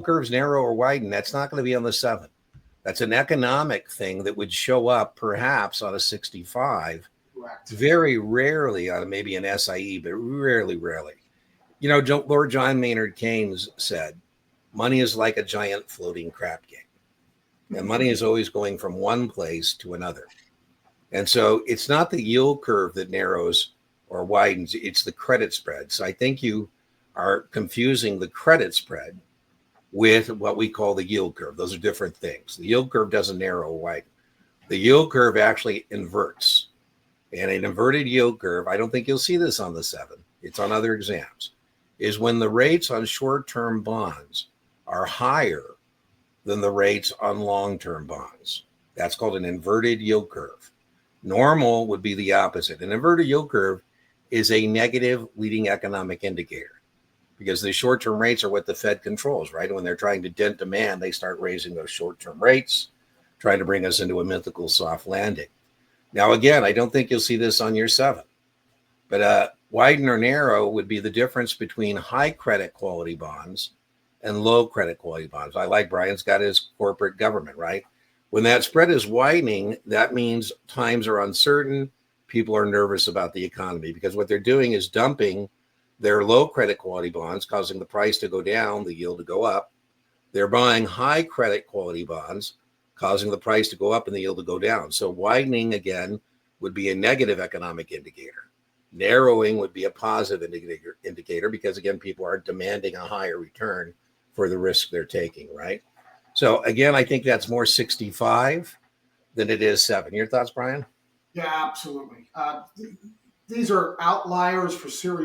curves narrow or widen, that's not going to be on the 7. That's an economic thing that would show up perhaps on a 65. Correct. Very rarely on maybe an SIE, but rarely. You know, Lord John Maynard Keynes said, money is like a giant floating crap game. And money is always going from one place to another. And so it's not the yield curve that narrows or widens, it's the credit spread. So I think you are confusing the credit spread with what we call the yield curve. Those are different things. The yield curve doesn't narrow or widen. The yield curve actually inverts. And an inverted yield curve, I don't think you'll see this on the 7. It's on other exams, is when the rates on short-term bonds are higher than the rates on long-term bonds. That's called an inverted yield curve. Normal would be the opposite. An inverted yield curve is a negative leading economic indicator because the short-term rates are what the Fed controls, right? When they're trying to dent demand, they start raising those short-term rates, trying to bring us into a mythical soft landing. Now, again, I don't think you'll see this on your 7, but widen or narrow would be the difference between high credit quality bonds and low credit quality bonds. I like Brian's got his corporate government, right? When that spread is widening, that means times are uncertain. People are nervous about the economy because what they're doing is dumping their low credit quality bonds, causing the price to go down, the yield to go up. They're buying high credit quality bonds, causing the price to go up and the yield to go down. So widening, again, would be a negative economic indicator. Narrowing would be a positive indicator because, again, people are demanding a higher return for the risk they're taking, right? So, again, I think that's more 65 than it is 7. Your thoughts, Brian? Yeah, absolutely. These are outliers for series